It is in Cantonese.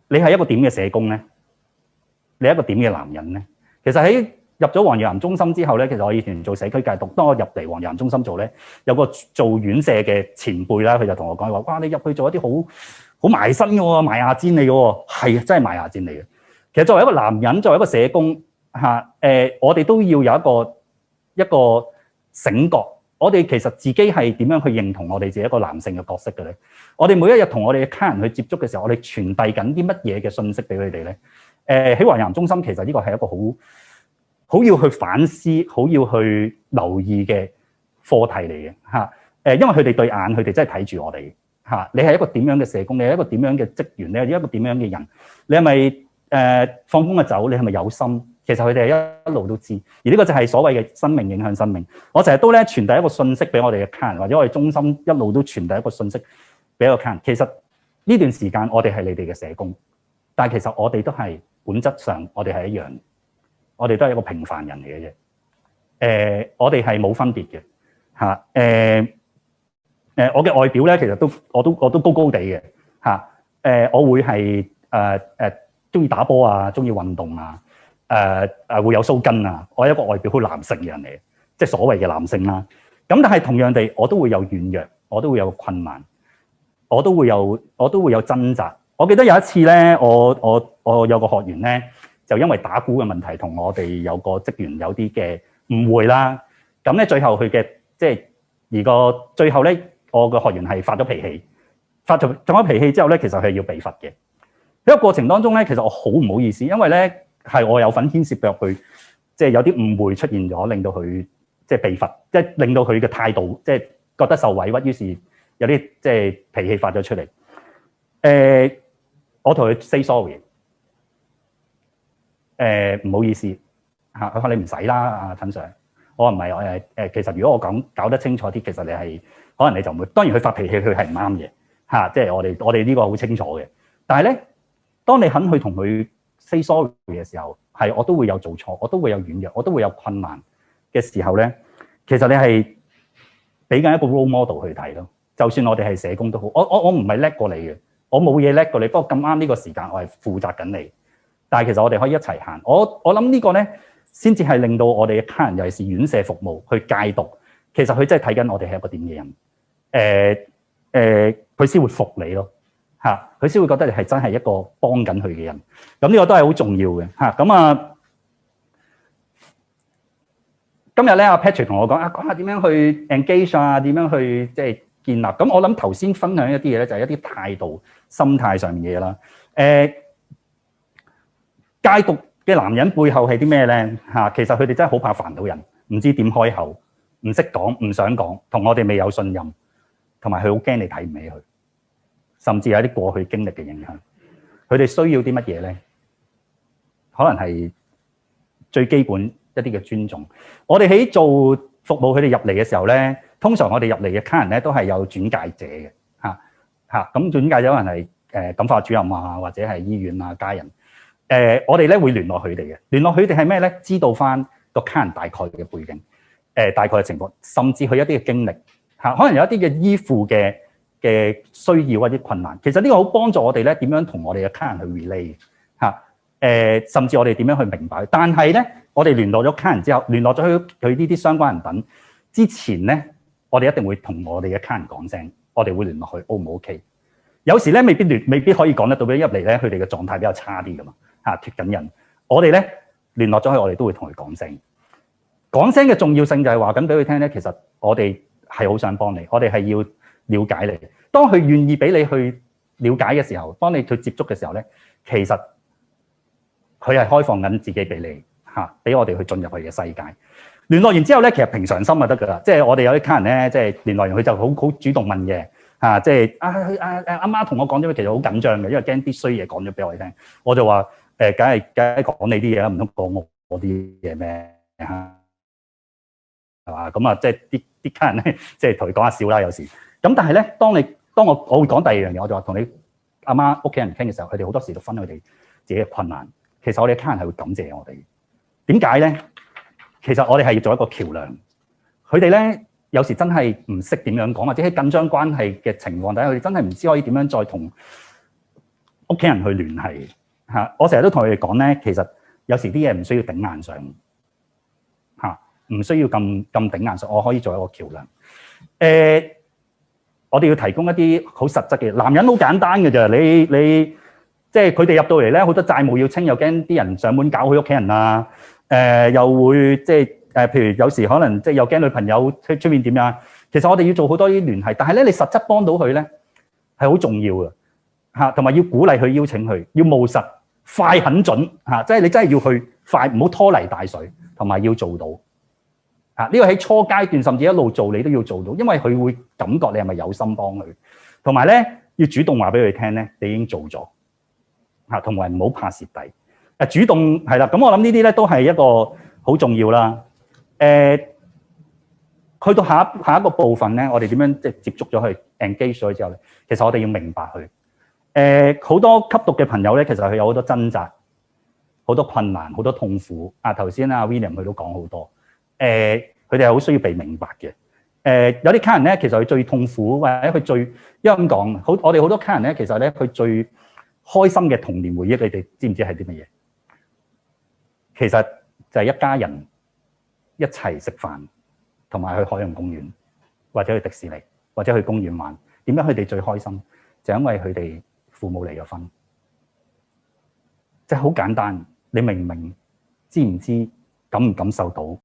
你係一個點嘅社工咧？你係一個點嘅男人咧？其實喺入咗黃耀南中心之後咧，其實我以前做社區戒毒，當我入嚟黃耀南中心做咧，有個做院舍嘅前輩啦，佢就同我講話：哇！你入去做一啲好埋身嘅喎，埋牙戰嚟嘅喎，係真係埋牙戰嚟嘅。其實作為一個男人，作為一個社工我哋都要有一個醒覺。我哋其實自己係點樣去認同我哋自己一個男性嘅角色嘅咧？我哋每一日同我哋嘅客人去接觸嘅時候，我哋傳遞緊啲乜嘢嘅信息俾佢哋咧？喺黃耀南中心，其實呢個係一個好要去反思、好要去留意嘅課題嚟嘅嚇。因為佢哋對眼，佢哋真係睇住我哋嚇。你係一個點樣嘅社工？你係一個點樣嘅職員？你係一個點樣嘅人？你係咪放工就走？你係咪有心？其實佢哋一路都知，而呢個就係所謂嘅生命影響生命。我成日都咧傳遞一個信息俾我哋嘅客人，或者我哋中心一路都傳遞一個信息俾一個客人。其實呢段時間我哋係你哋嘅社工，但係其實我哋都係本質上我哋係一樣，我哋都係一個平凡人嚟嘅啫。我哋係冇分別嘅嚇。我嘅外表咧，其實我都高高地嘅嚇。我會係中意打波啊，中意運動啊。會有鬚根啊！我係一個外表好男性嘅人嚟嘅，即係所謂嘅男性啦。咁但係同樣地，我都會有軟弱，我都會有困難，我都會有掙扎。我記得有一次咧，我有個學員咧，就因為打鼓嘅問題，同我哋有個職員有啲嘅誤會啦。咁咧最後佢嘅最後咧，我個學員係發咗脾氣，發咗脾氣之後咧，其實佢係要被罰嘅。喺個過程當中咧，其實我好唔好意思，因為咧。係我有份牽涉入去，即係有啲誤會出現咗，令到佢即係被罰，即係令到佢嘅態度即係覺得受委屈，於是有啲即係脾氣發咗出嚟。我同佢 say sorry， 唔好意思嚇，佢話你唔使啦，阿陳 Sir。我話唔係，其實如果我搞得清楚啲，其實你係可能你就唔會。當然佢發脾氣，佢係唔啱嘅嚇，即係我哋呢個好清楚嘅。但係咧，當你肯去同佢say sorry 嘅時候，係我都會有做錯，我都會有軟弱，我都會有困難嘅時候咧，其實你係俾緊一個 role model 去睇咯。就算我哋係社工都好，我唔係叻過你嘅，我冇嘢叻過你。不過咁啱呢個時間，我係負責緊你。但係其實我哋可以一齊行。我諗呢個咧，先至係令到我哋嘅客人，尤其是院舍服務去戒毒，其實佢真係睇緊我哋係一個點嘅人。佢先會服你咯。佢先會覺得你係真係一個幫緊佢嘅人，咁呢個都係好重要嘅嚇。咁今日咧阿 Patrick 同我講講下點樣去 engage 啊，點樣去即係建立。咁我諗頭先分享一啲嘢咧，就係一啲態度、心態上面嘅嘢啦。戒毒嘅男人背後係啲咩咧？其實佢哋真係好怕煩到人，唔知點開口，唔識講，唔想講，同我哋未有信任，同埋佢好驚你睇唔起佢。甚至有啲過去經歷嘅影響，佢哋需要啲乜嘢咧？可能係最基本一啲嘅尊重。我哋喺做服務佢哋入嚟嘅時候咧，通常我哋入嚟嘅客人咧都係有轉介者嘅咁轉介者可能係感化主任啊，或者係醫院啊家人。我哋咧會聯絡佢哋嘅，聯絡佢哋係咩咧？知道翻個客人大概嘅背景，大概嘅情況，甚至佢一啲嘅經歷可能有一啲嘅依附嘅需要或者困難，其實呢個好幫助我哋咧點樣同我哋嘅客人去 relate 甚至我哋點樣去明白。但係咧，我哋聯絡咗客人之後，聯絡咗佢呢啲相關人等之前咧，我哋一定會同我哋嘅客人講聲，我哋會聯絡佢 O 唔 OK？ 有時咧未必可以講得到，俾入嚟咧佢哋嘅狀態比較差啲噶嘛脫緊人。我哋咧聯絡咗佢，我哋都會同佢講聲。講聲嘅重要性就係話緊俾佢聽咧，其實我哋係好想幫你，我哋係要了解你。當佢願意俾你去了解嘅時候，當你去接觸嘅時候咧，其實佢係開放緊自己俾你俾我哋去進入佢嘅世界。聯絡完之後咧，其實平常心就得噶啦。即係我哋有啲客人咧，即係聯絡完佢就好主動問嘅即係阿媽同我講咗，其實好緊張嘅，因為驚啲衰嘢講咗俾我哋聽。我就話梗係講你啲嘢啦，唔通講我啲嘢咩係嘛？咁即係啲客人咧，即係同佢講下笑啦，有時。咁但係咧，當我會講第二樣嘢，我就話同你阿媽屋企人傾嘅時候，佢哋好多時都分享佢哋自己嘅困難。其實我哋嘅客人係會感謝我哋。點解咧？其實我哋係要做一個橋梁。佢哋咧有時真係唔識點樣講，或者喺緊張關係嘅情況底下，佢哋真係唔知可以點樣再同屋企人去聯繫嚇。我成日都同佢哋講咧，其實有時啲嘢唔需要頂硬上嚇，唔需要咁頂硬上，我可以做一個橋梁。我哋要提供一啲好實質嘅，男人好簡單嘅咋，你即係佢哋入到嚟咧，好多債務要清，又驚啲人上門搞佢屋企人啊，又會即係譬如有時可能即係又驚女朋友出面點樣。其實我哋要做好多啲聯繫，但係咧你實質幫到佢咧係好重要嘅嚇，同埋要鼓勵佢邀請佢，要務實、快、狠、準嚇，即係你真係要去快，唔好拖泥帶水，同埋要做到。呢個喺初階段甚至一路做你都要做到，因為佢會感覺你係咪有心幫佢，同埋咧要主動話俾佢聽咧，你已經做咗嚇，同埋唔好怕蝕底。主動係啦，咁我諗呢啲咧都係一個好重要啦。去到下一個部分咧，我哋點樣即係接觸咗佢 engage 咗之後咧，其實我哋要明白佢。好多吸毒嘅朋友咧，其實佢有好多掙扎、好多困難、好多痛苦。頭先阿 William 佢都講好多。佢哋係好需要被明白嘅。有啲客人咧，其實佢最痛苦，或者佢最因為咁講，我哋好多客人咧，其實咧佢最開心嘅童年回憶，你哋知唔知係啲乜嘢？其實就係一家人一齊食飯，同埋去海洋公園，或者去迪士尼，或者去公園玩。點解佢哋最開心？就因為佢哋父母離咗婚，即係好簡單。你明唔明？知唔知？感唔感受到？